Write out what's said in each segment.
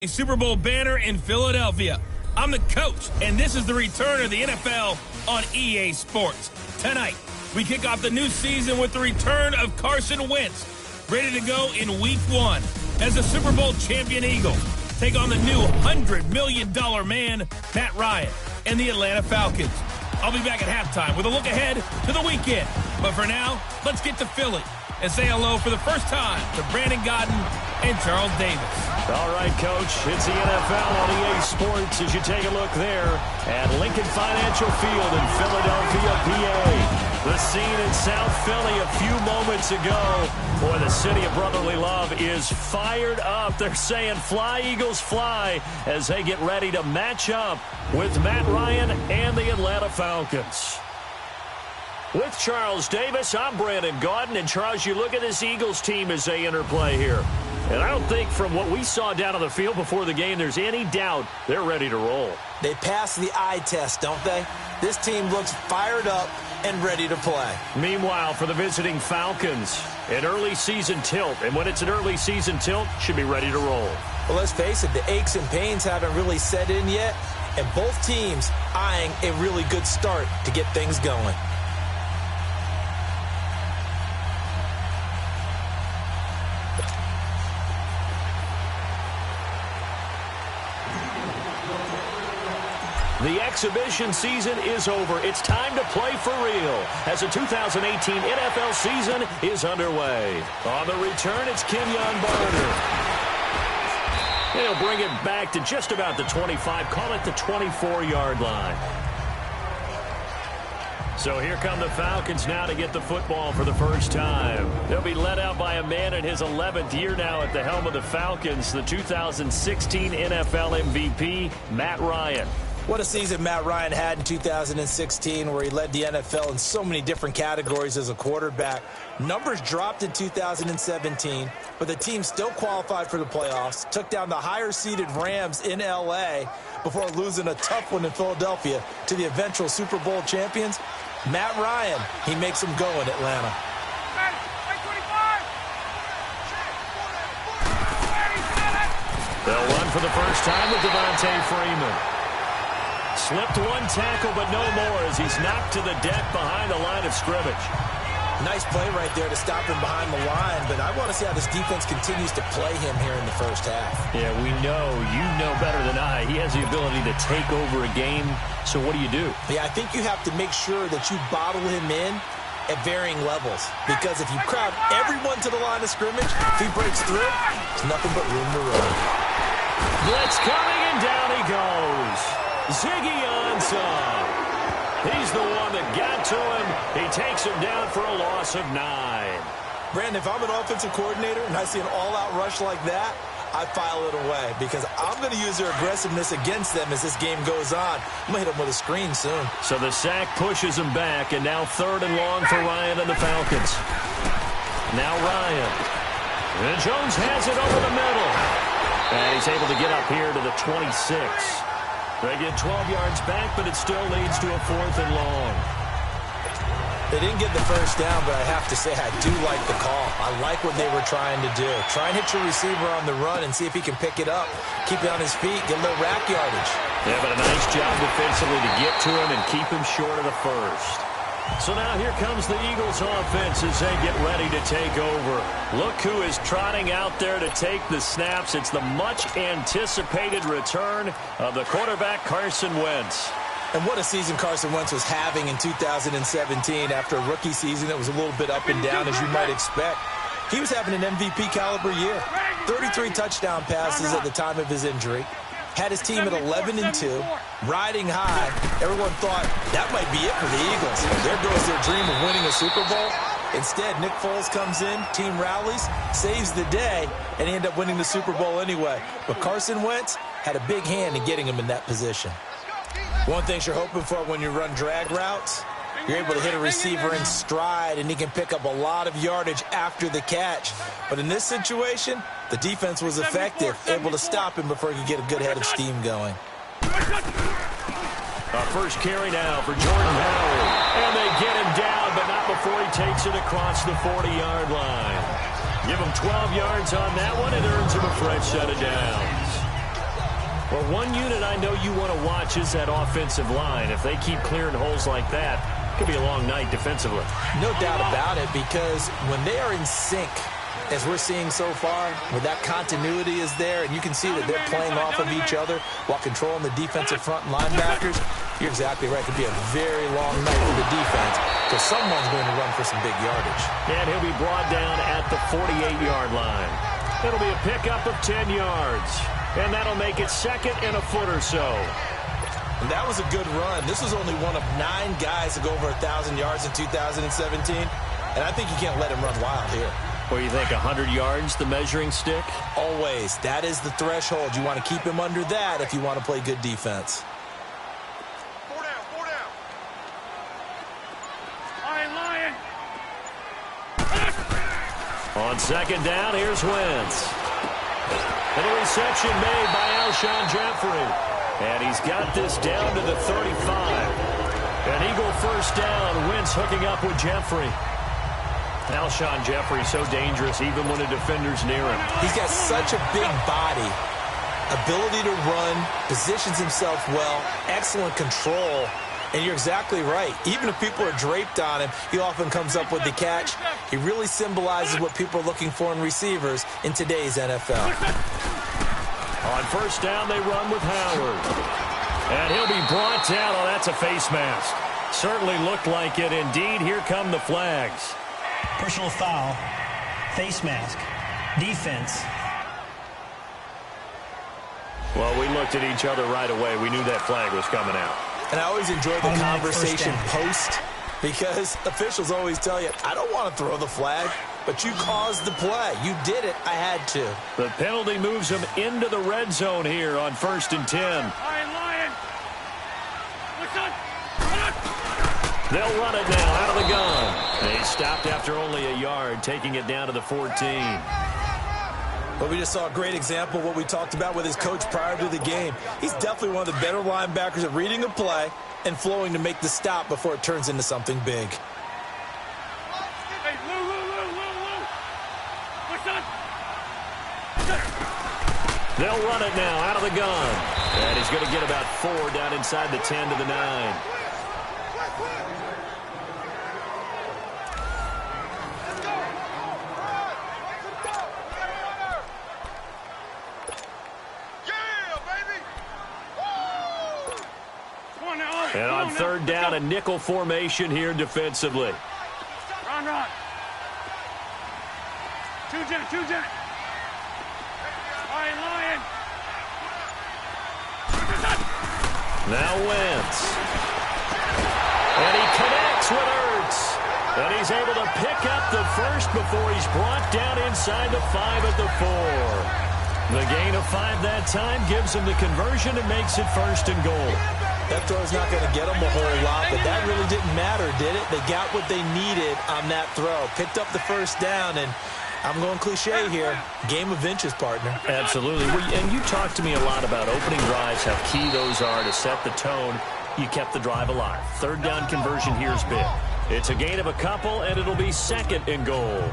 A Super Bowl banner in Philadelphia. I'm the coach, and this is the return of the NFL on EA Sports. Tonight, we kick off the new season with the return of Carson Wentz, ready to go in Week 1 as the Super Bowl champion Eagles take on the new $100 million man, Matt Ryan, and the Atlanta Falcons. I'll be back at halftime with a look ahead to the weekend. But for now, let's get to Philly and say hello for the first time to Brandon Godden and Charles Davis. All right, Coach, it's the NFL on EA Sports as you take a look there at Lincoln Financial Field in Philadelphia, PA. The scene in South Philly a few moments ago. Boy, the city of brotherly love is fired up. They're saying fly, Eagles, fly, as they get ready to match up with Matt Ryan and the Atlanta Falcons. With Charles Davis, I'm Brandon Gaudin. And, Charles, you look at this Eagles team as they interplay here. And I don't think from what we saw down on the field before the game there's any doubt they're ready to roll. They pass the eye test, don't they? This team looks fired up and ready to play. Meanwhile, for the visiting Falcons, an early season tilt. And when it's an early season tilt, should be ready to roll. Well, let's face it, the aches and pains haven't really set in yet. And both teams eyeing a really good start to get things going. The exhibition season is over. It's time to play for real as the 2018 NFL season is underway. On the return, it's Kenyon Barner. He'll bring it back to just about the 25, call it the 24-yard line. So here come the Falcons now to get the football for the first time. They'll be led out by a man in his 11th year now at the helm of the Falcons, the 2016 NFL MVP, Matt Ryan. What a season Matt Ryan had in 2016 where he led the NFL in so many different categories as a quarterback. Numbers dropped in 2017, but the team still qualified for the playoffs, took down the higher-seeded Rams in L.A. before losing a tough one in Philadelphia to the eventual Super Bowl champions. Matt Ryan, he makes them go in Atlanta. They'll run for the first time with Devontae Freeman. Slipped one tackle, but no more as he's knocked to the deck behind the line of scrimmage. Nice play right there to stop him behind the line, but I want to see how this defense continues to play him here in the first half. Yeah, we know. You know better than I. He has the ability to take over a game, so what do you do? Yeah, I think you have to make sure that you bottle him in at varying levels, because if you crowd everyone to the line of scrimmage, if he breaks through, there's nothing but room to run. Blitz coming, and down he goes. Ziggy Ansah. He's the one that got to him. He takes him down for a loss of 9. Brandon, if I'm an offensive coordinator and I see an all-out rush like that, I file it away because I'm going to use their aggressiveness against them as this game goes on. I'm going to hit them with a screen soon. So the sack pushes him back, and now 3rd and long for Ryan and the Falcons. Now Ryan. And Jones has it over the middle. And he's able to get up here to the 26. They get 12 yards back, but it still leads to a 4th and long. They didn't get the first down, but I have to say I do like the call. I like what they were trying to do. Try and hit your receiver on the run and see if he can pick it up. Keep it on his feet, get a little rack yardage. Yeah, but a nice job defensively to get to him and keep him short of the first. So now here comes the Eagles offense as they get ready to take over. Look who is trotting out there to take the snaps. It's the much-anticipated return of the quarterback, Carson Wentz. And what a season Carson Wentz was having in 2017 after a rookie season that was a little bit up and down, as you might expect. He was having an MVP-caliber year. 33 touchdown passes at the time of his injury. Had his team at 11-2, riding high. Everyone thought that might be it for the Eagles. There goes their dream of winning a Super Bowl. Instead, Nick Foles comes in, team rallies, saves the day, and he ended up winning the Super Bowl anyway. But Carson Wentz had a big hand in getting him in that position. One thing you're hoping for when you run drag routes, you're able to hit a receiver in stride, and he can pick up a lot of yardage after the catch. But in this situation, the defense was effective, able to stop him before he could get a good head of steam going. Our first carry now for Jordan Howard. And they get him down, but not before he takes it across the 40-yard line. Give him 12 yards on that one. It earns him a fresh set of downs. Well, one unit I know you want to watch is that offensive line. If they keep clearing holes like that, it could be a long night defensively. No doubt about it, because when they are in sync, as we're seeing so far, where that continuity is there, and you can see that they're playing off of each other while controlling the defensive front and linebackers, you're exactly right. It could be a very long night for the defense, because someone's going to run for some big yardage. And he'll be brought down at the 48-yard line. It'll be a pickup of 10 yards. And that'll make it second and a foot or so. And that was a good run. This was only one of 9 guys to go over 1,000 yards in 2017. And I think you can't let him run wild here. What do you think, 100 yards, the measuring stick? Always. That is the threshold. You want to keep him under that if you want to play good defense. 4 down, 4 down. Lion. On second down, here's Wentz. And a reception made by Alshon Jeffrey. And he's got this down to the 35. An Eagle first down. Wentz hooking up with Jeffrey. Alshon Jeffrey so dangerous even when a defender's near him. He's got such a big body. Ability to run. Positions himself well. Excellent control. And you're exactly right. Even if people are draped on him, he often comes up with the catch. He really symbolizes what people are looking for in receivers in today's NFL. On first down, they run with Howard. And he'll be brought down. Oh, that's a face mask. Certainly looked like it. Indeed, here come the flags. Personal foul, face mask, defense. Well, we looked at each other right away. We knew that flag was coming out. And I always enjoy the conversation post, because officials always tell you, I don't want to throw the flag, but you caused the play. You did it. I had to. The penalty moves them into the red zone here on 1st and 10. Lion. What's up? They'll run it now out of the gun. They stopped after only a yard, taking it down to the 14. But we just saw a great example of what we talked about with his coach prior to the game. He's definitely one of the better linebackers at reading a play and flowing to make the stop before it turns into something big. Hey, Lou. What's up? They'll run it now out of the gun. And he's going to get about 4 down inside the 10 to the 9. And on third down, a nickel formation here defensively. Run. 2 jet. Lion. Now Wentz. And he connects with Ertz. And he's able to pick up the first before he's brought down inside the 5 at the 4. The gain of 5 that time gives him the conversion and makes it 1st and goal. That throw's not going to get them a whole lot, but that really didn't matter, did it? They got what they needed on that throw. Picked up the first down, and I'm going cliche here. Game of inches, partner. Absolutely. And you talked to me a lot about opening drives, how key those are to set the tone. You kept the drive alive. Third down conversion here is big. It's a gain of a couple, and it'll be 2nd and goal.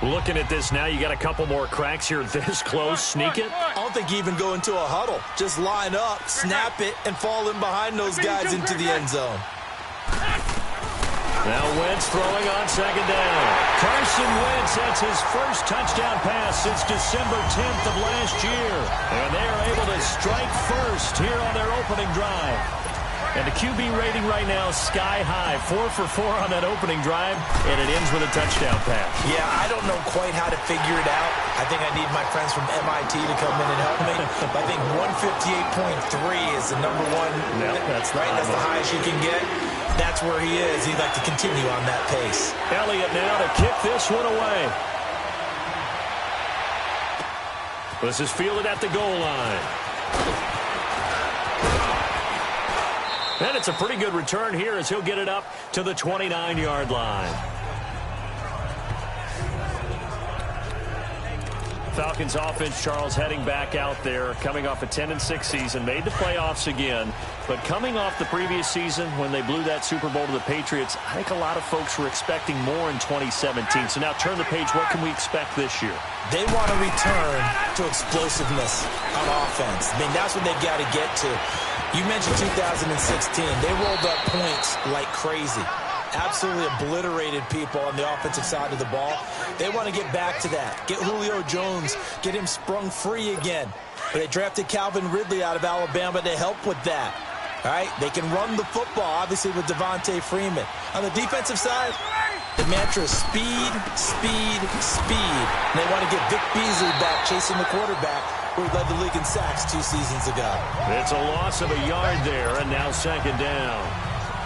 Looking at this now, you got a couple more cracks here this close. Sneak it. I don't think you even go into a huddle. Just line up, snap it, and fall in behind those guys into the end zone. Now Wentz throwing on 2nd down. Carson Wentz, that's his first touchdown pass since December 10th of last year. And they are able to strike first here on their opening drive. And the QB rating right now is sky high. 4 for 4 on that opening drive, and it ends with a touchdown pass. Yeah, I don't know quite how to figure it out. I think I need my friends from MIT to come in and help me. But I think 158.3 is the number one. Yep, that's right. That's the highest you can get. That's where he is. He'd like to continue on that pace. Elliott now to kick this one away. This is fielded at the goal line. And it's a pretty good return here as he'll get it up to the 29-yard line. Falcons offense, Charles, heading back out there, coming off a 10-6 season, made the playoffs again, but coming off the previous season when they blew that Super Bowl to the Patriots, I think a lot of folks were expecting more in 2017. So now turn the page. What can we expect this year? They want to return to explosiveness on offense. I mean, that's what they've got to get to. You mentioned 2016. They rolled up points like crazy. Absolutely obliterated people on the offensive side of the ball. They want to get back to that. Get Julio Jones, get him sprung free again. But they drafted Calvin Ridley out of Alabama to help with that. All right, they can run the football, obviously, with Devontae Freeman. On the defensive side, the mantra is speed, speed, speed. And they want to get Vic Beasley back chasing the quarterback, who led the league in sacks 2 seasons ago. It's a loss of a yard there, and now second down.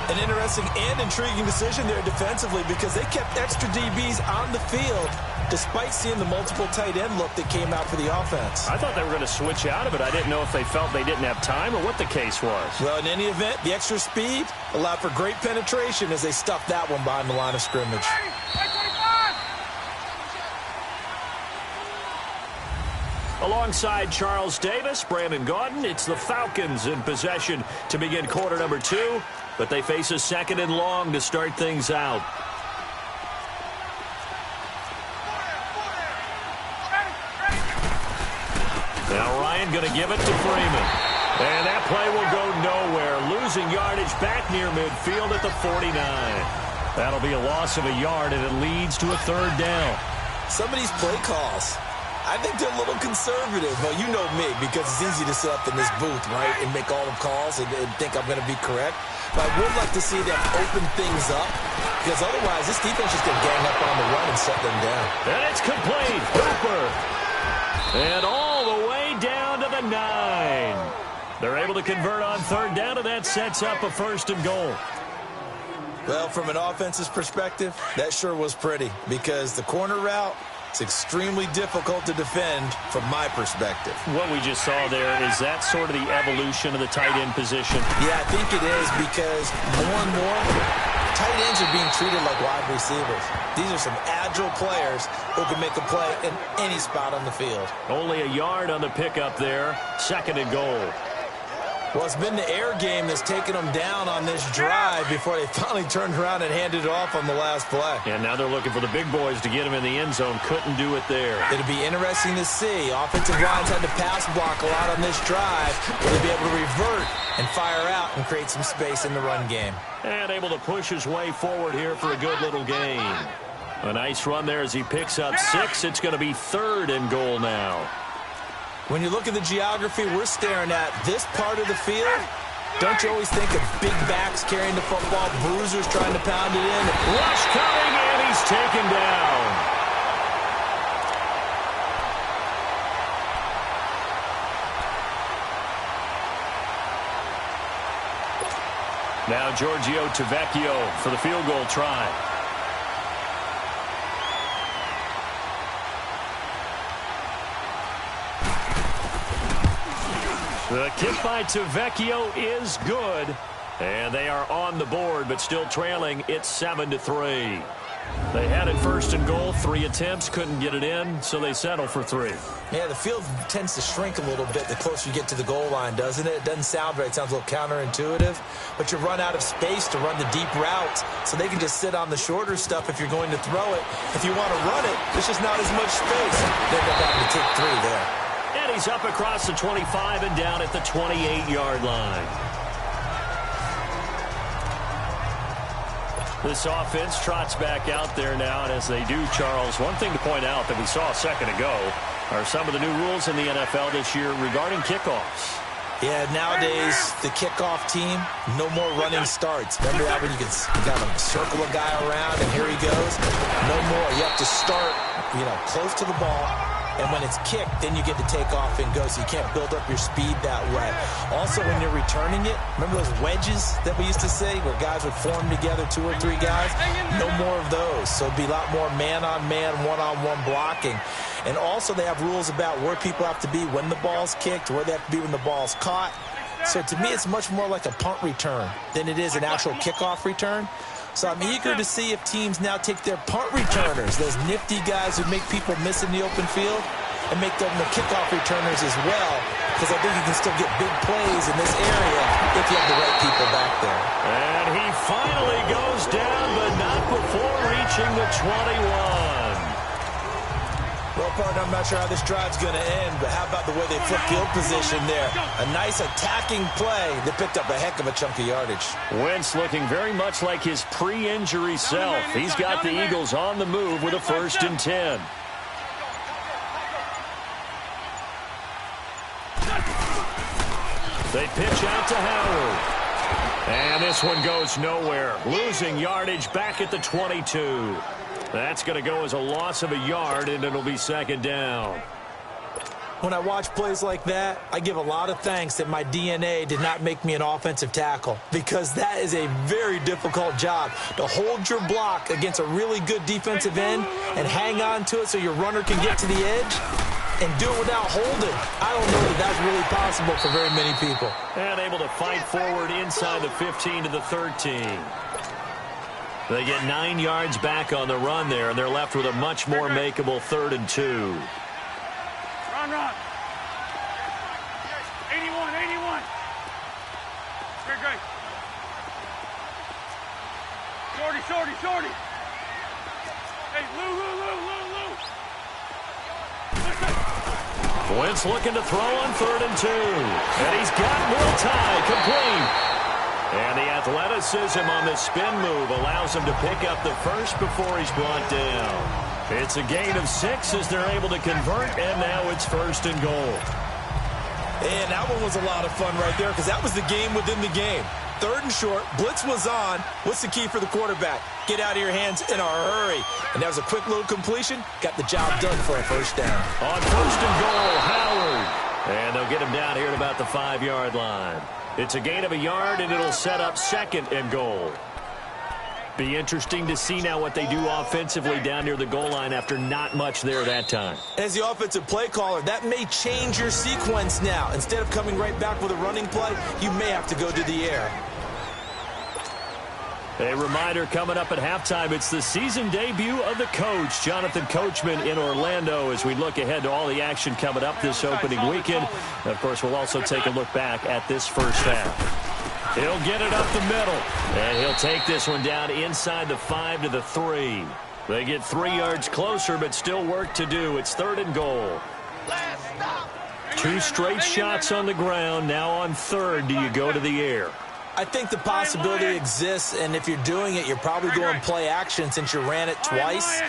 An interesting and intriguing decision there defensively because they kept extra DBs on the field despite seeing the multiple tight end look that came out for the offense. I thought they were going to switch out of it. I didn't know if they felt they didn't have time or what the case was. Well, in any event, the extra speed allowed for great penetration as they stuffed that one behind the line of scrimmage. Alongside Charles Davis, Brandon Gaudin, it's the Falcons in possession to begin quarter number 2, but they face a second and long to start things out. Now Ryan going to give it to Freeman. And that play will go nowhere. Losing yardage back near midfield at the 49. That'll be a loss of a yard, and it leads to a third down. Some of these play calls, I think they're a little conservative. Well, you know me, because it's easy to sit up in this booth, right, and make all the calls and think I'm going to be correct. But I would like to see them open things up, because otherwise this defense is going to gang up on the run and shut them down. And it's complete. Hooper. And all the way down to the 9. They're able to convert on third down, and that sets up a first and goal. Well, from an offensive perspective, that sure was pretty, because the corner route, it's extremely difficult to defend from my perspective. What we just saw there, is that sort of the evolution of the tight end position? Yeah, I think it is, because more and more, tight ends are being treated like wide receivers. These are some agile players who can make a play in any spot on the field. Only a yard on the pickup there. Second and goal. Well, it's been the air game that's taken them down on this drive before they finally turned around and handed it off on the last play. And now they're looking for the big boys to get him in the end zone. Couldn't do it there. It'll be interesting to see. Offensive lines had to pass block a lot on this drive. Will they be able to revert and fire out and create some space in the run game? And able to push his way forward here for a good little gain. A nice run there as he picks up 6. It's going to be third and goal now. When you look at the geography we're staring at, this part of the field, don't you always think of big backs carrying the football, bruisers trying to pound it in? Rush coming, and he's taken down. Now Giorgio Tavecchio for the field goal try. The kick by Tavecchio is good. And they are on the board, but still trailing. It's 7-3. They had it first and goal. 3 attempts, couldn't get it in, so they settle for 3. Yeah, the field tends to shrink a little bit the closer you get to the goal line, doesn't it? It doesn't sound right. It sounds a little counterintuitive. But you run out of space to run the deep routes, so they can just sit on the shorter stuff if you're going to throw it. If you want to run it, there's just not as much space. They end up having to take 3 there. And he's up across the 25 and down at the 28-yard line. This offense trots back out there now, and as they do, Charles, one thing to point out that we saw a second ago are some of the new rules in the NFL this year regarding kickoffs. Yeah, nowadays, the kickoff team, no more running starts. Remember that when you got to circle a guy around, and here he goes? No more. You have to start, close to the ball. And when it's kicked, then you get to take off and go, so you can't build up your speed that way. Also, when you're returning it, remember those wedges that we used to say where guys would form together, 2 or 3 guys? No more of those. So it'd be a lot more man-on-man, one-on-one blocking. And also, they have rules about where people have to be when the ball's kicked, where they have to be when the ball's caught. So to me, it's much more like a punt return than it is an actual kickoff return. So I'm eager to see if teams now take their punt returners, those nifty guys who make people miss in the open field, and make them the kickoff returners as well, because I think you can still get big plays in this area if you have the right people back there. And he finally goes down, but not before reaching the 21. Well, partner, I'm not sure how this drive's going to end, but how about the way they flip field position there? A nice attacking play that picked up a heck of a chunk of yardage. Wentz looking very much like his pre-injury self. He's got the Eagles on the move with a 1st and 10. They pitch out to Howard. And this one goes nowhere. Losing yardage back at the 22. That's going to go as a loss of a yard, and it'll be 2nd down. When I watch plays like that, I give a lot of thanks that my DNA did not make me an offensive tackle, because that is a very difficult job, to hold your block against a really good defensive end and hang on to it so your runner can get to the edge and do it without holding. I don't know that that's really possible for very many people. And able to fight forward inside the 15 to the 13. They get 9 yards back on the run there, and they're left with a much more makeable 3rd and 2. Run. 81. Great. Shorty. Hey, Lou. Wentz looking to throw on 3rd and 2. And he's got Will complete. And the athleticism on the spin move allows him to pick up the first before he's brought down. It's a gain of 6 as they're able to convert, and now it's 1st and goal. And that one was a lot of fun right there, because that was the game within the game. 3rd and short, blitz was on. What's the key for the quarterback? Get out of your hands in a hurry. And that was a quick little completion. Got the job done for a 1st down. On 1st and goal, Howard. And they'll get him down here at about the 5-yard line. It's a gain of a yard, and it'll set up 2nd and goal. Be interesting to see now what they do offensively down near the goal line after not much there that time. As the offensive play caller, that may change your sequence now. Instead of coming right back with a running play, you may have to go to the air. A reminder coming up at halftime, it's the season debut of the coach, Jonathan Coachman, in Orlando, as we look ahead to all the action coming up this opening weekend. And of course, we'll also take a look back at this first half. He'll get it up the middle, and he'll take this one down inside the 5 to the 3. They get 3 yards closer, but still work to do. It's 3rd and goal. 2 straight shots on the ground. Now on 3rd, do you go to the air? I think the possibility exists, and if you're doing it, you're probably going play action since you ran it twice.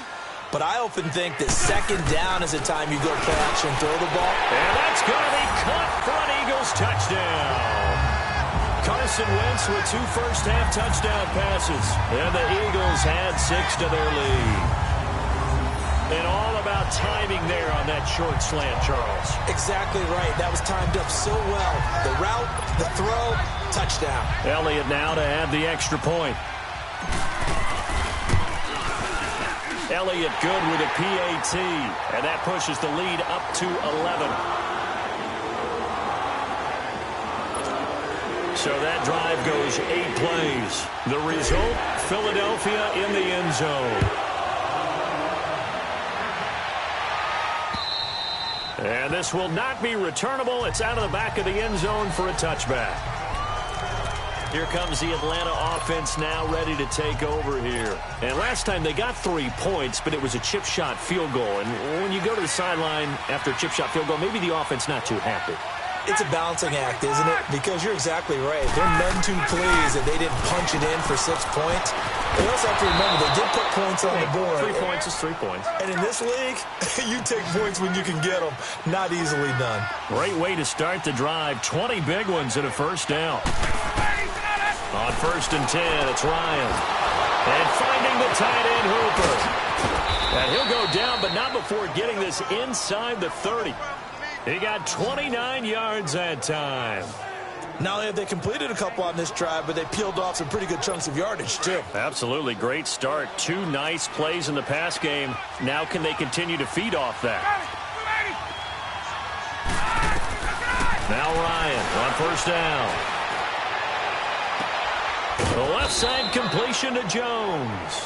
But I often think that 2nd down is the time you go play action, throw the ball. And that's going to be caught for an Eagles touchdown. Carson Wentz with 2 first-half touchdown passes. And the Eagles had 6 to their lead. And all about timing there on that short slant, Charles. Exactly right. That was timed up so well. The route, the throw, touchdown. Elliott now to add the extra point. Elliott good with a PAT. And that pushes the lead up to 11. So that drive goes 8 plays. The result, Philadelphia in the end zone. And this will not be returnable. It's out of the back of the end zone for a touchback. Here comes the Atlanta offense now ready to take over here. And last time they got 3 points, but it was a chip shot field goal. And when you go to the sideline after a chip shot field goal, maybe the offense not too happy. It's a balancing act, isn't it? Because you're exactly right. They're none too pleased that they didn't punch it in for 6 points. They also have to remember they did put points on the board. 3 points is 3 points. And in this league, you take points when you can get them. Not easily done. Great way to start the drive. 20 big ones and a 1st down. On 1st and 10, it's Ryan. And finding the tight end Hooper. And he'll go down, but not before getting this inside the 30. He got 29 yards that time. Not only have they completed a couple on this drive, but they peeled off some pretty good chunks of yardage, too. Absolutely. Great start. 2 nice plays in the pass game. Now can they continue to feed off that? Now Ryan on 1st down. The left side completion to Jones.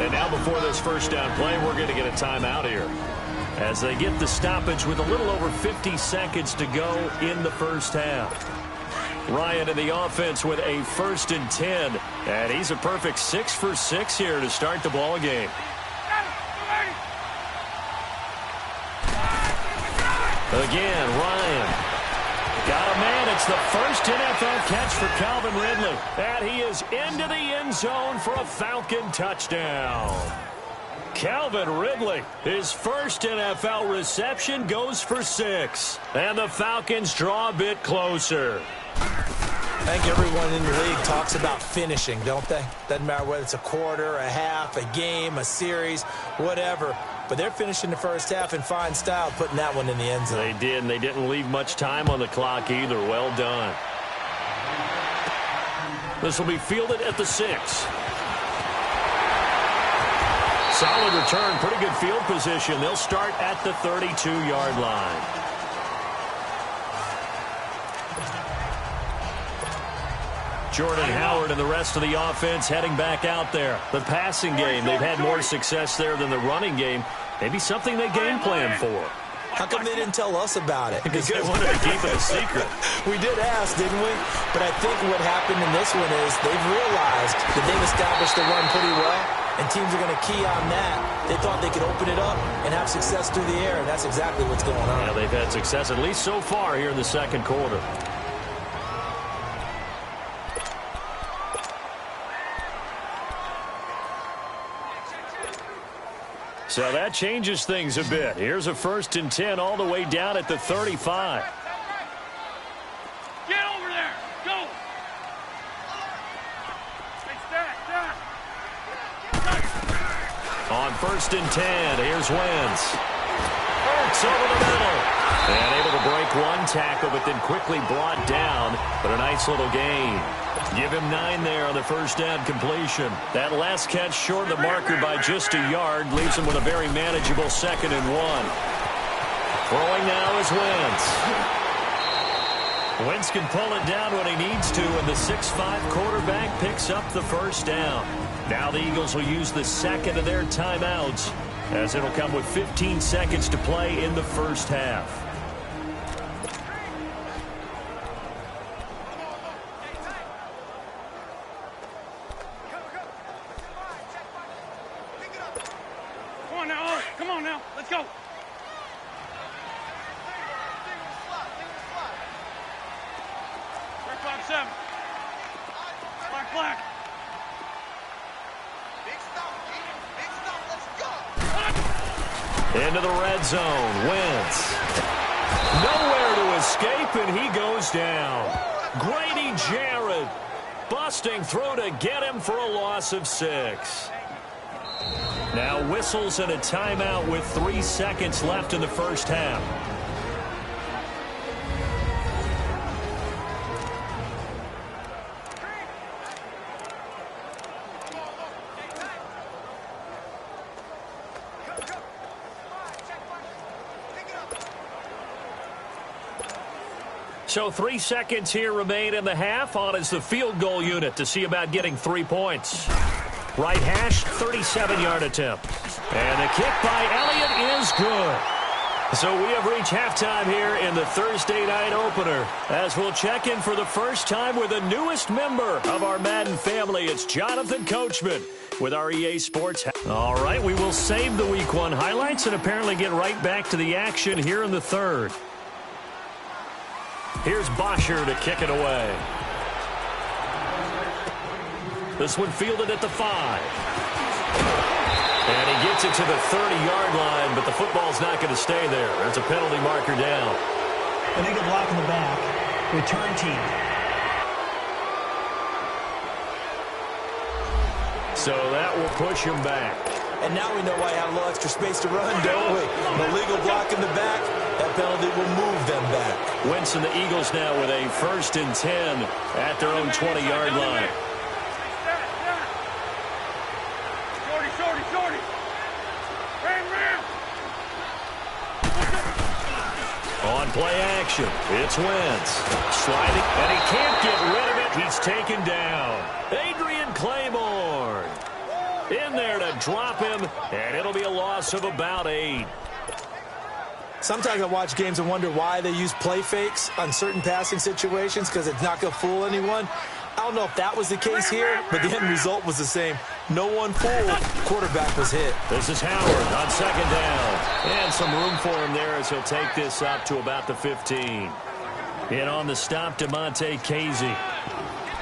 And now before this 1st down play, we're going to get a timeout here. as they get the stoppage with a little over 50 seconds to go in the first half. Ryan in the offense with a 1st and 10, and he's a perfect 6 for 6 here to start the ball game. Again, Ryan. Got a man. It's the first NFL catch for Calvin Ridley. And he is into the end zone for a Falcon touchdown. Calvin Ridley, his first NFL reception, goes for 6. And the Falcons draw a bit closer. I think everyone in the league talks about finishing, don't they? Doesn't matter whether it's a quarter, a half, a game, a series, whatever. But they're finishing the first half in fine style, putting that one in the end zone. They did, and they didn't leave much time on the clock either. Well done. This will be fielded at the 6. Solid return, pretty good field position. They'll start at the 32-yard line. Jordan Howard and the rest of the offense heading back out there. The passing game, they've had more success there than the running game. Maybe something they game plan for. How come they didn't tell us about it? Because they wanted to keep it a secret. We did ask, didn't we? But I think what happened in this one is they've realized that they've established the run pretty well, and teams are going to key on that. They thought they could open it up and have success through the air, and that's exactly what's going on. Yeah, they've had success, at least so far, here in the second quarter. So that changes things a bit. Here's a 1st and 10 all the way down at the 35. Get over there. Go. On 1st and 10, here's Wentz. Hurts over the middle. And able to break one tackle, but then quickly brought down. But a nice little gain. Give him 9 there on the first down completion. That last catch short of the marker by just a yard leaves him with a very manageable 2nd and 1. Throwing now is Wentz. Wentz can pull it down when he needs to, and the 6'5" quarterback picks up the first down. Now the Eagles will use the second of their timeouts, as it'll come with 15 seconds to play in the first half. Come on now, let's go. Black 7. Black. Big stop, let's go. Into the red zone, Wentz. Nowhere to escape, and he goes down. Grady Jarrett busting through to get him for a loss of 6. Now whistles and a timeout with 3 seconds left in the first half. So 3 seconds here remain in the half. On is the field goal unit to see about getting 3 points. Right hash, 37-yard attempt. And the kick by Elliott is good. So we have reached halftime here in the Thursday night opener, as we'll check in for the first time with the newest member of our Madden family. It's Jonathan Coachman with our EA Sports. All right, we will save the Week 1 highlights and apparently get right back to the action here in the third. Here's Bosher to kick it away. This one fielded at the 5. And he gets it to the 30-yard line, but the football's not going to stay there. There's a penalty marker down. Illegal block in the back. Return team. So that will push him back. And now we know why I had a little extra space to run, don't we? An illegal block in the back, that penalty will move them back. Wentz and the Eagles now with a 1st and 10 at their own 20-yard line. Shorty. Ram. On play action, it's Wentz. Sliding, and he can't get rid of it. He's taken down. Adrian Claymore in there to drop him, and it'll be a loss of about 8. Sometimes I watch games and wonder why they use play fakes on certain passing situations because it's not going to fool anyone. I don't know if that was the case here, but the end result was the same. No one fooled. Quarterback was hit. This is Howard on second down. And some room for him there as he'll take this up to about the 15. And on the stop, DeMonte Casey.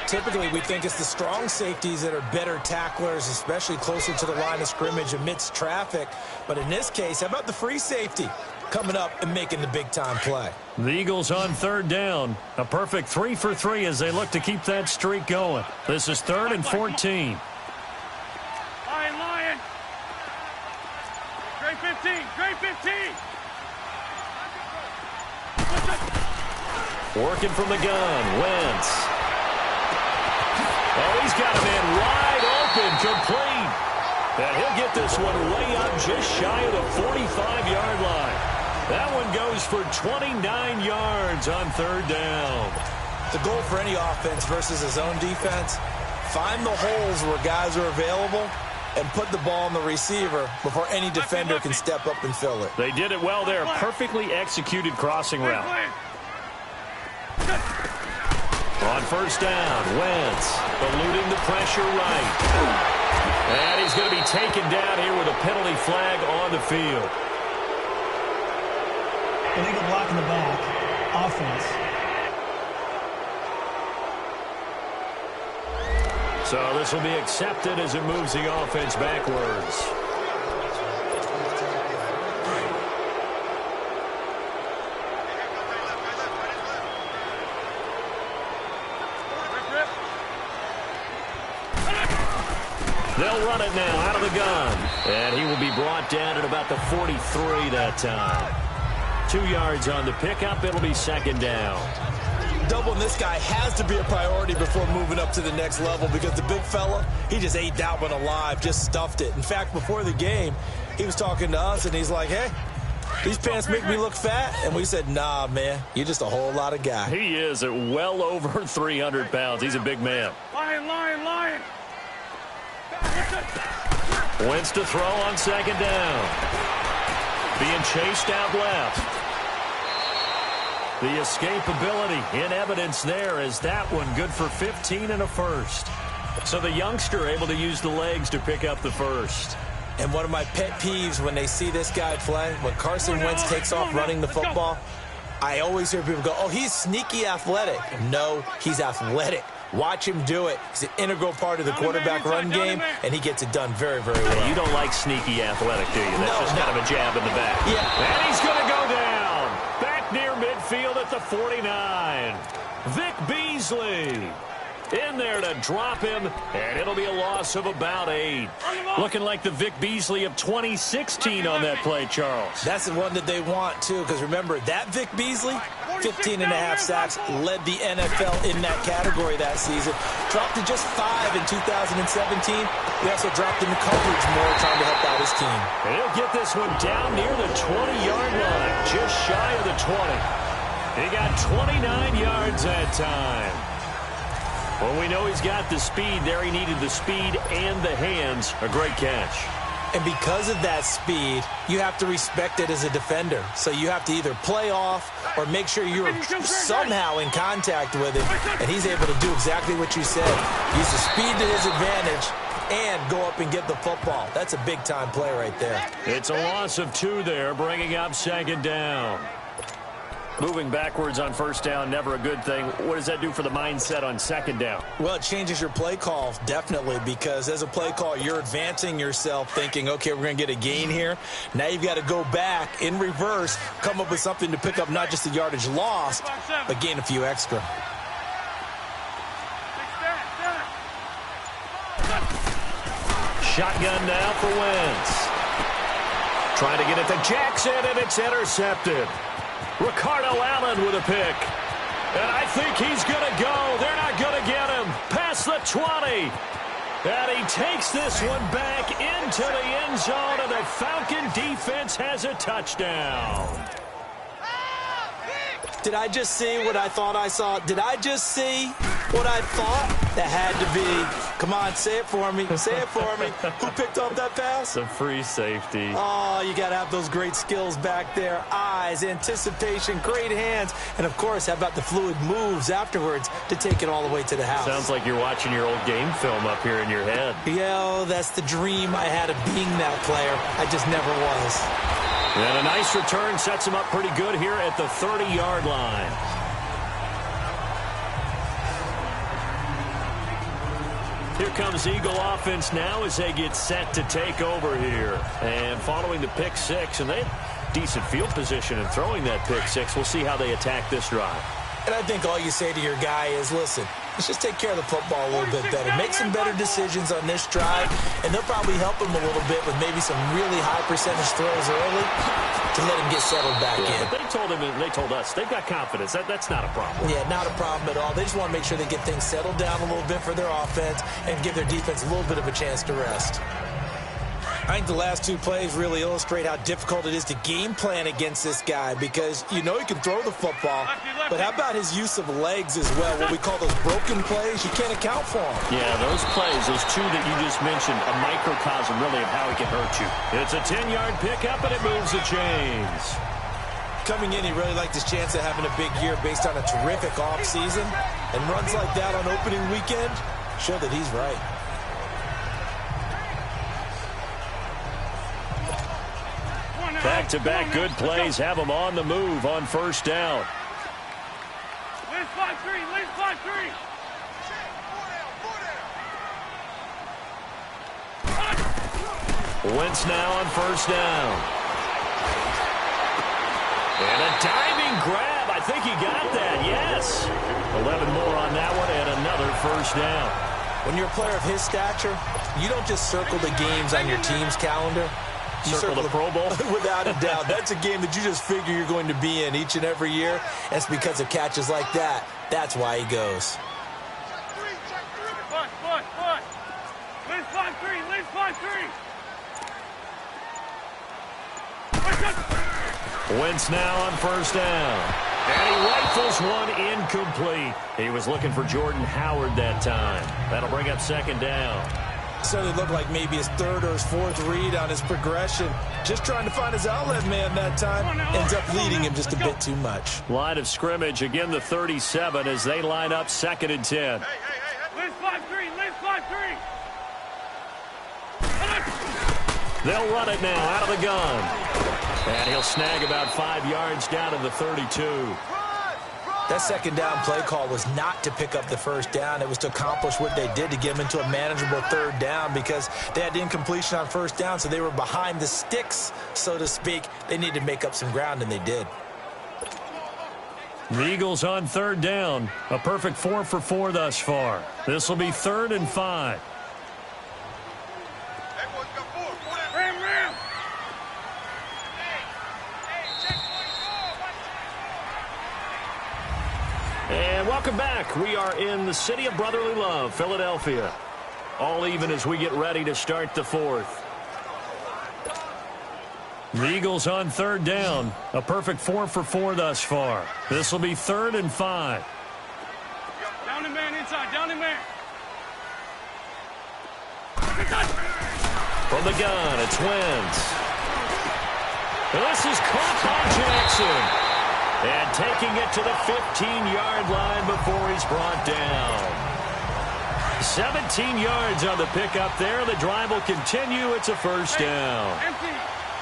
Typically, we think it's the strong safeties that are better tacklers, especially closer to the line of scrimmage amidst traffic. But in this case, how about the free safety coming up and making the big-time play? The Eagles on third down. A perfect 3 for 3 as they look to keep that streak going. This is 3rd and 14. Lion. Great 15. Great 15. Working from the gun. Wentz. Oh, he's got a man wide open, complete. And he'll get this one way up just shy of the 45-yard line. That one goes for 29 yards on third down. The goal for any offense versus his own defense, find the holes where guys are available and put the ball on the receiver before any defender can step up and fill it. They did it well there. Perfectly executed crossing route. On first down, Wentz eluding the pressure right. And he's going to be taken down here with a penalty flag on the field. Illegal block in the back. Offense. So this will be accepted as it moves the offense backwards. They'll run it now out of the gun. And he will be brought down at about the 43 that time. 2 yards on the pickup. It'll be second down. Doubling this guy has to be a priority before moving up to the next level because the big fella, he just ate that one alive, just stuffed it. In fact, before the game, he was talking to us, and he's like, hey, these pants make me look fat. And we said, nah, man, you're just a whole lot of guy. He is at well over 300 pounds. He's a big man. Lion. Wentz to throw on second down. Being chased out left. The escapability in evidence there is that one good for 15 and a first. So the youngster able to use the legs to pick up the first. And one of my pet peeves when they see this guy play, when Carson Wentz takes off running the football, I always hear people go, oh, he's sneaky athletic. No, he's athletic. Watch him do it. He's an integral part of the quarterback run game, and he gets it done very, very well. You don't like sneaky athletic, do you? That's just kind of a jab in the back. Yeah. And he's going to go down. Back near midfield at the 49. Vic Beasley in there to drop him, and it'll be a loss of about 8. Looking like the Vic Beasley of 2016 on that play, Charles. That's the one that they want, too, because remember, that Vic Beasley, 15 and a half sacks, led the NFL in that category that season. Dropped to just 5 in 2017. He also dropped into coverage more, trying to help out his team. And he'll get this one down near the 20-yard line, just shy of the 20. He got 29 yards that time. Well, we know he's got the speed there. He needed the speed and the hands. A great catch. And because of that speed, you have to respect it as a defender. So you have to either play off or make sure you're somehow in contact with him. And he's able to do exactly what you said. Use the speed to his advantage and go up and get the football. That's a big-time play right there. It's a loss of 2 there, bringing up second down. Moving backwards on first down, never a good thing. What does that do for the mindset on second down? Well, it changes your play call, definitely, because as a play call, you're advancing yourself thinking, okay, we're going to get a gain here. Now you've got to go back in reverse, come up with something to pick up not just the yardage lost, but gain a few extra. Shotgun now for Wentz. Trying to get it to Jackson, and it's intercepted. Ricardo Allen with a pick. And I think he's going to go. They're not going to get him. Past the 20. And he takes this one back into the end zone, and the Falcon defense has a touchdown. Did I just see what I thought I saw? Did I just see What I thought, that had to be, come on, say it for me, say it for me. Who picked up that pass? The free safety. Oh, you got to have those great skills back there. Eyes, anticipation, great hands, and, of course, how about the fluid moves afterwards to take it all the way to the house. Sounds like you're watching your old game film up here in your head. Yeah, that's the dream I had of being that player. I just never was. And a nice return sets him up pretty good here at the 30-yard line. Here comes Eagle offense now as they get set to take over here. And following the pick six, and they have decent field position in throwing that pick six. We'll see how they attack this drive. And I think all you say to your guy is, listen, let's just take care of the football a little bit better. Make some better decisions on this drive, and they'll probably help him a little bit with maybe some really high percentage throws early to let him get settled back in. But they told him, and they told us, they've got confidence. That's not a problem. Yeah, not a problem at all. They just want to make sure they get things settled down a little bit for their offense and give their defense a little bit of a chance to rest. I think the last two plays really illustrate how difficult it is to game plan against this guy because you know he can throw the football, but how about his use of legs as well? What we call those broken plays, you can't account for them. Yeah, those plays, those two that you just mentioned, a microcosm really of how he can hurt you. It's a 10-yard pickup, and it moves the chains. Coming in, he really liked his chance of having a big year based on a terrific offseason, and runs like that on opening weekend show that he's right. Back-to-back good plays have them on the move on first down. Liz 5-3, Liz 5-3. Wentz now on first down. And a diving grab. I think he got that, yes. 11 more on that one and another first down. When you're a player of his stature, you don't just circle the games on your team's calendar. You circle the Pro Bowl? Without a doubt. That's a game that you just figure you're going to be in each and every year. That's because of catches like that. That's why he goes. Liz 5-3, Liz 5-3. Wentz now on first down. And he rifles one incomplete. He was looking for Jordan Howard that time. That'll bring up second down. Certainly looked like maybe his third or his fourth read on his progression. Just trying to find his outlet man that time. Ends up leading him just a bit too much. Line of scrimmage, again the 37 as they line up second and 10. Liz 5-3, Liz 5-3. They'll run it now out of the gun. And he'll snag about 5 yards down to the 32. That second down play call was not to pick up the first down. It was to accomplish what they did to get them into a manageable third down because they had incompletion on first down, so they were behind the sticks, so to speak. They needed to make up some ground, and they did. The Eagles on third down. A perfect 4 for 4 thus far. This will be 3rd and 5. Ram. And welcome back. We are in the city of brotherly love, Philadelphia. All even as we get ready to start the fourth. The Eagles on third down. A perfect 4 for 4 thus far. This will be 3rd and 5. Down the man inside, down the man. From the gun, it's Wentz. And this is caught by Jackson. And taking it to the 15-yard line before he's brought down. 17 yards on the pickup there. The drive will continue. It's a first down.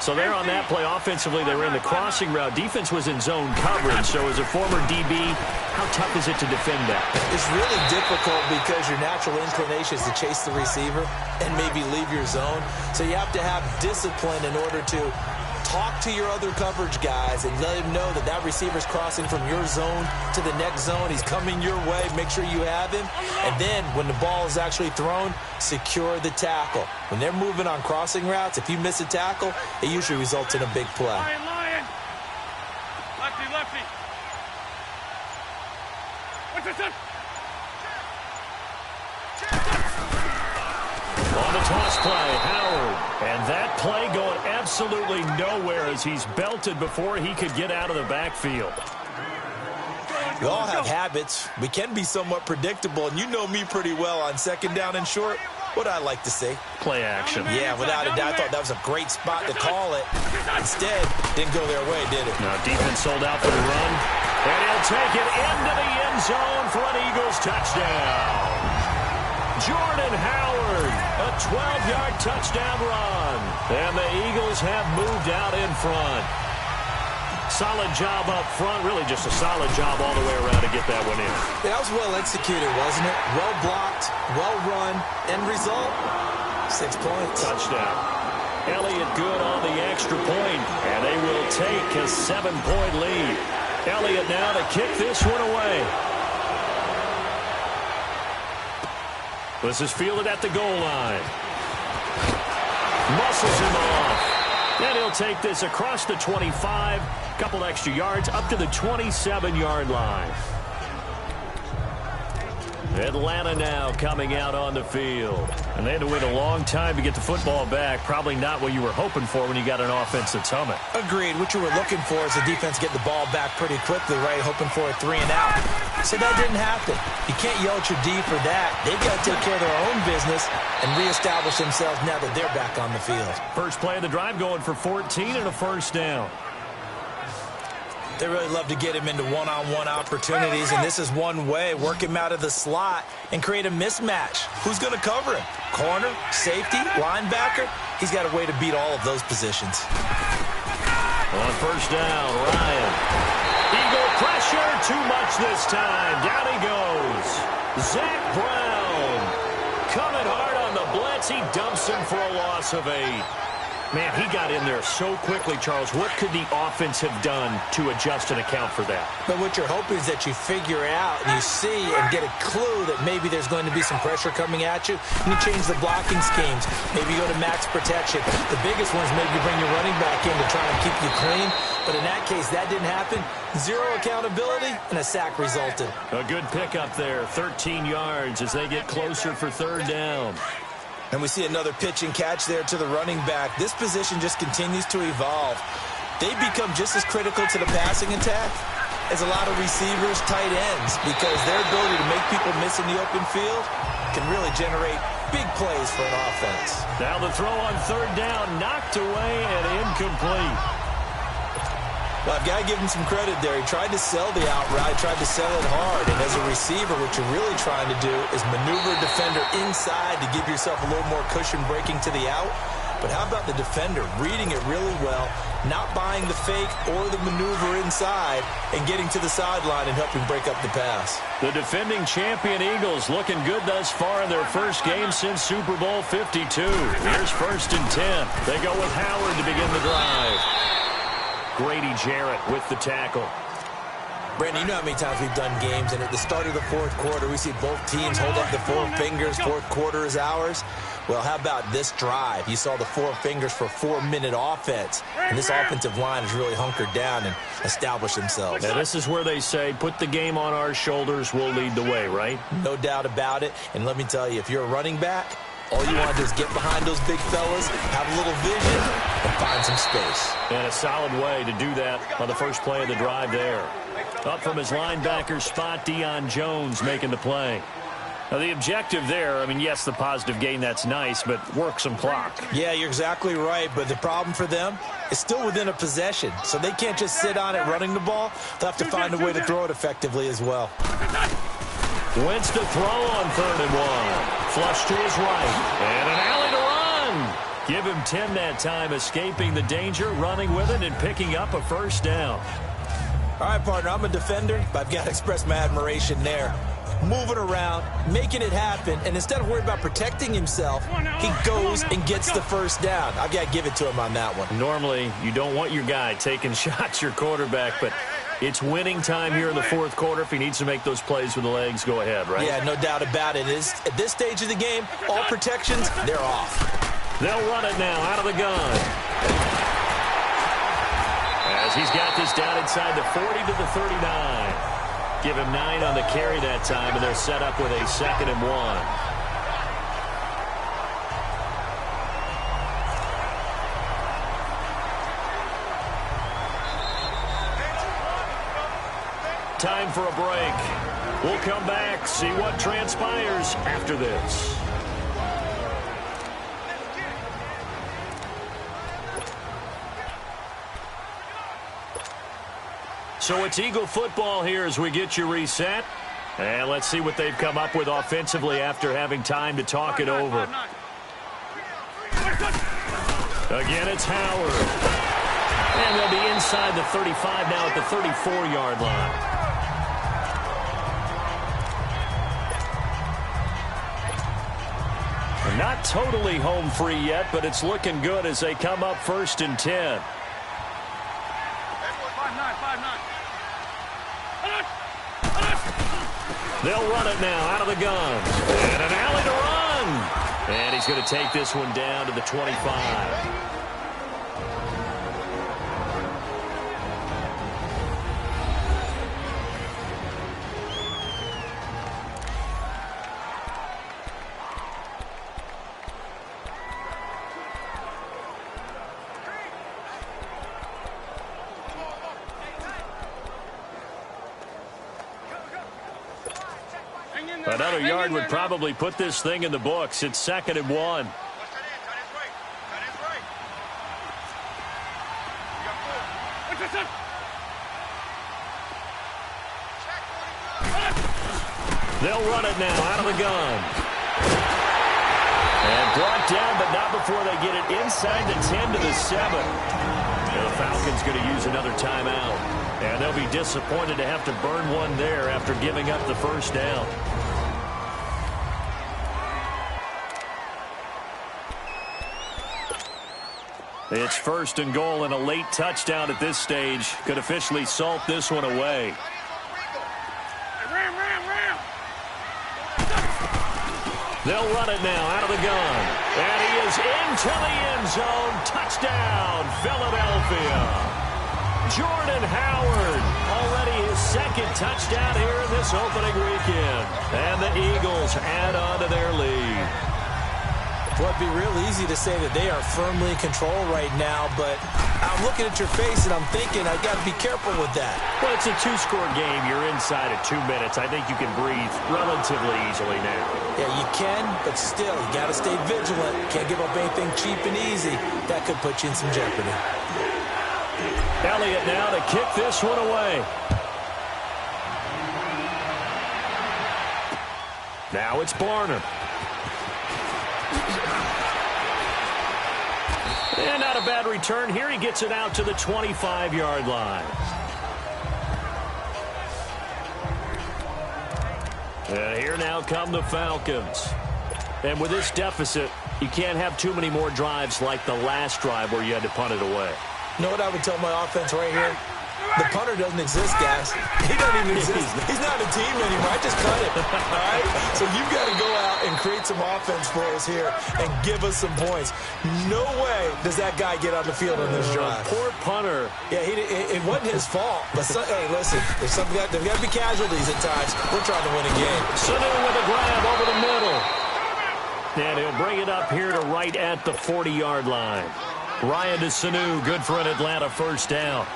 So there on that play, offensively, they were in the crossing route. Defense was in zone coverage. So as a former DB, how tough is it to defend that? It's really difficult because your natural inclination is to chase the receiver and maybe leave your zone. So you have to have discipline in order to talk to your other coverage guys and let him know that that receiver's crossing from your zone to the next zone. He's coming your way. Make sure you have him. And then when the ball is actually thrown, secure the tackle. When they're moving on crossing routes, if you miss a tackle, it usually results in a big play. Lion. Lefty. What's this? On the toss play, Howard. And that play going absolutely nowhere as he's belted before he could get out of the backfield. We all have habits. We can be somewhat predictable, and you know me pretty well on second down and short. What I like to say. Play action. Yeah, without a doubt. I thought that was a great spot to call it. Instead, didn't go their way, did it? Now defense sold out for the run. And he'll take it into the end zone for an Eagles touchdown. Jordan Howard, a 12-yard touchdown run. And the Eagles have moved out in front. Solid job up front, really just a solid job all the way around to get that one in. That was well executed, wasn't it? Well blocked, well run, end result, 6 points. Touchdown. Elliott good on the extra point, and they will take a 7-point lead. Elliott now to kick this one away. This is fielded at the goal line. Muscles him off. And he'll take this across the 25, couple extra yards, up to the 27-yard line. Atlanta now coming out on the field. And they had to wait a long time to get the football back. Probably not what you were hoping for when you got an offense that's humming. Agreed. What you were looking for is the defense get the ball back pretty quickly, right? Hoping for a 3 and out. So that didn't happen. You can't yell at your D for that. They've got to take care of their own business and reestablish themselves now that they're back on the field. First play of the drive going for 14 and a first down. They really love to get him into one-on-one opportunities, and this is one way. Work him out of the slot and create a mismatch. Who's going to cover him? Corner, safety, linebacker? He's got a way to beat all of those positions. On first down, Ryan. Eagle pressure, too much this time. Down he goes. Zach Brown coming hard on the blitz. He dumps him for a loss of 8. Man, he got in there so quickly, Charles. What could the offense have done to adjust and account for that? But what you're hoping is that you figure out and you see and get a clue that maybe there's going to be some pressure coming at you, and you change the blocking schemes. Maybe you go to max protection. The biggest one is maybe bring your running back in to try and keep you clean. But in that case, that didn't happen. Zero accountability, and a sack resulted. A good pickup there, 13 yards as they get closer for third down. And we see another pitch and catch there to the running back. This position just continues to evolve. They become just as critical to the passing attack as a lot of receivers, tight ends, because their ability to make people miss in the open field can really generate big plays for an offense. Now the throw on third down, knocked away and incomplete. Well, I've got to give him some credit there. He tried to sell the out route, tried to sell it hard. And as a receiver, what you're really trying to do is maneuver a defender inside to give yourself a little more cushion breaking to the out. But how about the defender reading it really well, not buying the fake or the maneuver inside, and getting to the sideline and helping break up the pass? The defending champion Eagles looking good thus far in their first game since Super Bowl 52. Here's first and 10. They go with Howard to begin the drive. Grady Jarrett with the tackle. Brandon, you know how many times we've done games, and at the start of the fourth quarter, we see both teams hold up the 4 fingers, fourth quarter is ours. Well, how about this drive? You saw the 4 fingers for 4-minute offense, and this offensive line has really hunkered down and established themselves. Now, this is where they say, put the game on our shoulders, we'll lead the way, right? No doubt about it, and let me tell you, if you're a running back, all you want to do is get behind those big fellas, have a little vision, and find some space. And a solid way to do that on the first play of the drive there. Up from his linebacker spot, Deion Jones making the play. Now, the objective there, I mean, yes, the positive gain, that's nice, but work some clock. Yeah, you're exactly right, but the problem for them is still within a possession, so they can't just sit on it running the ball. They'll have to find a way to throw it effectively as well. Wentz to throw on 3rd and 1. Flush to his right. And an alley to run. Give him 10 that time, escaping the danger, running with it, and picking up a first down. All right, partner, I'm a defender, but I've got to express my admiration there. Moving around, making it happen, and instead of worrying about protecting himself, he goes and gets the first down. I've got to give it to him on that one. Normally, you don't want your guy taking shots, your quarterback, but it's winning time here in the fourth quarter. If he needs to make those plays with the legs, go ahead, right? Yeah, no doubt about it. At this stage of the game, all protections, they're off. They'll run it now out of the gun. As he's got this down inside the 40 to the 39. Give him 9 on the carry that time, and they're set up with a 2nd and 1. time for a break. We'll come back, see what transpires after this. So it's Eagle football here as we get you reset. And let's see what they've come up with offensively after having time to talk it over. Again, it's Howard. And they'll be inside the 35 now at the 34-yard line. They're not totally home free yet, but it's looking good as they come up 1st and 10. They'll run it now out of the guns. And an alley to run. And he's going to take this one down to the 25. Another yard would probably put this thing in the books. It's 2nd and 1. They'll run it now out of the gun. And brought down, but not before they get it inside the 10 to the 7. And the Falcons going to use another timeout. And they'll be disappointed to have to burn one there after giving up the first down. It's 1st and goal, and a late touchdown at this stage could officially salt this one away. They'll run it now out of the gun. And he is into the end zone. Touchdown, Philadelphia. Jordan Howard, already his 2nd touchdown here in this opening weekend. And the Eagles add on to their lead. Well, it'd be real easy to say that they are firmly in control right now, but I'm looking at your face and I'm thinking I got to be careful with that. Well, it's a 2-score game. You're inside at 2 minutes. I think you can breathe relatively easily now. Yeah, you can, but still, you got to stay vigilant. Can't give up anything cheap and easy. That could put you in some jeopardy. Elliott now to kick this one away. Now it's Barner. And not a bad return here. He gets it out to the 25-yard line. And here now come the Falcons. And with this deficit, you can't have too many more drives like the last drive where you had to punt it away. You know what I would tell my offense right here? The punter doesn't exist, guys. He doesn't even exist. He's not a team anymore. I just cut it. All right? So you've got to go out and create some offense for us here and give us some points. No way does that guy get on the field on this drive. Poor punter. Yeah, it wasn't his fault. But hey, listen, there's got to be casualties at times. We're trying to win a game. Sanu with a grab over the middle. And he'll bring it up here to right at the 40-yard line. Ryan to Sanu, good for an Atlanta first down.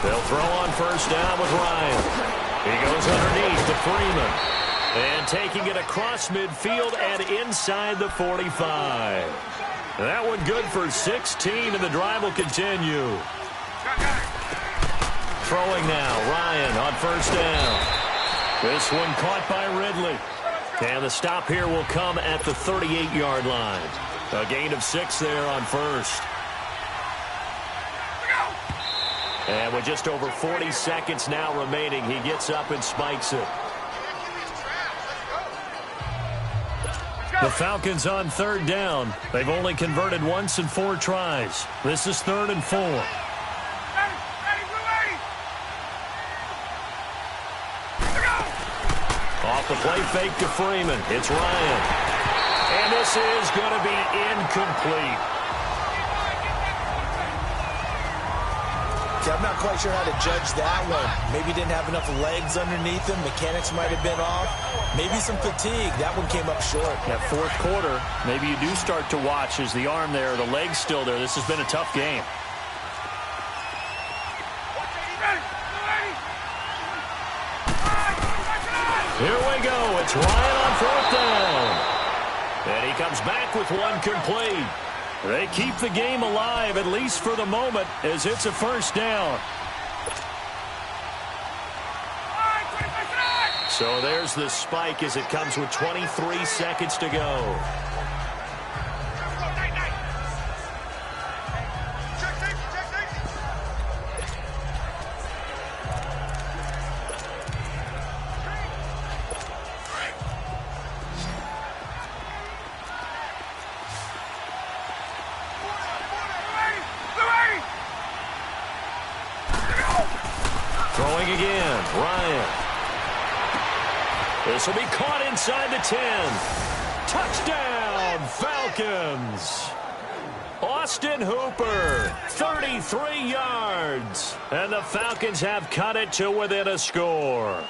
They'll throw on first down with Ryan. He goes underneath to Freeman. And taking it across midfield and inside the 45. That one good for 16, and the drive will continue. Throwing now, Ryan on first down. This one caught by Ridley. And the stop here will come at the 38-yard line. A gain of 6 there on first. And with just over 40 seconds now remaining, he gets up and spikes it. The Falcons on 3rd down. They've only converted once in 4 tries. This is 3rd and 4. Off the play fake to Freeman. It's Ryan. And this is going to be incomplete. I'm not quite sure how to judge that one. Maybe didn't have enough legs underneath him. Mechanics might have been off. Maybe some fatigue. That one came up short. That 4th quarter, maybe you do start to watch as the arm there, the leg's still there. This has been a tough game. Here we go. It's Ryan on 4th down. And he comes back with one complete. They keep the game alive, at least for the moment, as it's a 1st down. So there's the spike as it comes with 23 seconds to go. Throwing again, Ryan. This will be caught inside the 10. Touchdown, Falcons. Austin Hooper, 33 yards. And the Falcons have cut it to within a score.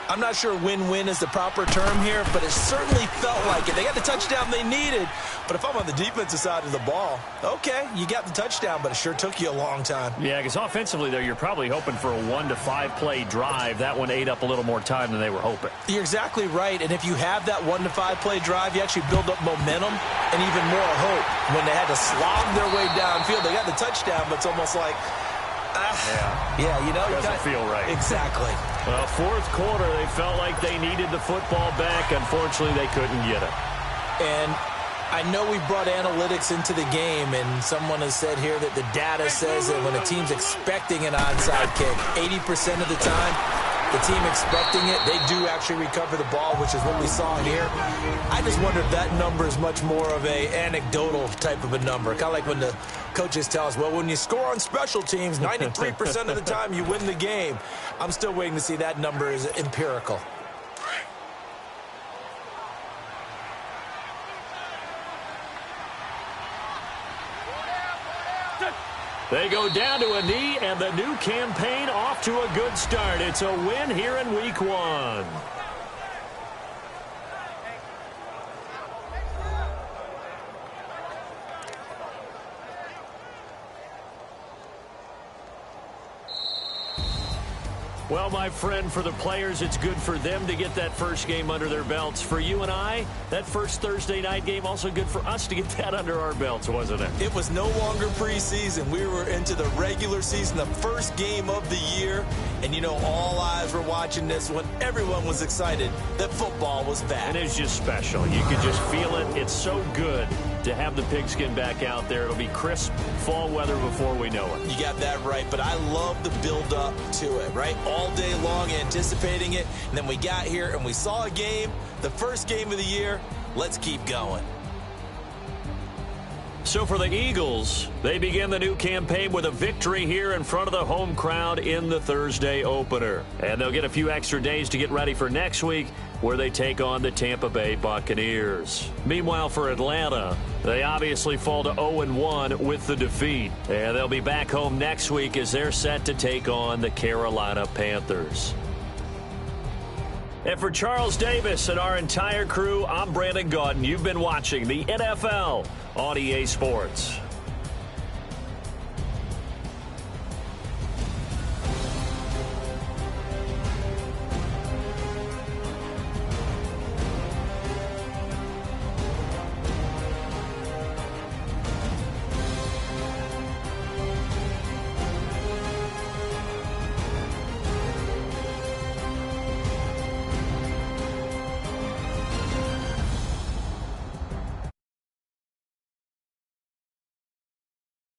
I'm not sure win-win is the proper term here, but it certainly felt like it. They got the touchdown they needed. But if I'm on the defensive side of the ball, okay, you got the touchdown, but it sure took you a long time. Yeah, because offensively, though, you're probably hoping for a 1 to 5 play drive. That one ate up a little more time than they were hoping. You're exactly right. And if you have that 1 to 5 play drive, you actually build up momentum and even more hope. When they had to slog their way downfield, they got the touchdown, but it's almost like, yeah, you know, doesn't feel right. Exactly. Well, 4th quarter, they felt like they needed the football back. Unfortunately, they couldn't get it. And I know we brought analytics into the game, and someone has said here that the data says that when a team's expecting an onside kick, 80% of the time, the team expecting it, they do actually recover the ball, which is what we saw here. I just wonder if that number is much more of a anecdotal type of a number. Kind of like when the coaches tell us, well, when you score on special teams, 93% of the time you win the game. I'm still waiting to see that number is empirical. They go down to a knee, and the new campaign off to a good start. It's a win here in Week 1. Well, my friend, for the players, it's good for them to get that first game under their belts. For you and I, that first Thursday night game, also good for us to get that under our belts, wasn't it? It was no longer preseason. We were into the regular season, the first game of the year. And, you know, all eyes were watching this when everyone was excited that football was back. And it's just special. You could just feel it. It's so good to have the pigskin back out there. It'll be crisp fall weather before we know it. You got that right, but I love the build-up to it, right? All day long anticipating it, and then we got here and we saw a game, the first game of the year. Let's keep going. So for the Eagles, they begin the new campaign with a victory here in front of the home crowd in the Thursday opener. And they'll get a few extra days to get ready for next week, where they take on the Tampa Bay Buccaneers. Meanwhile, for Atlanta, they obviously fall to 0-1 with the defeat. And they'll be back home next week as they're set to take on the Carolina Panthers. And for Charles Davis and our entire crew, I'm Brandon Gaudin. You've been watching the NFL on EA Sports.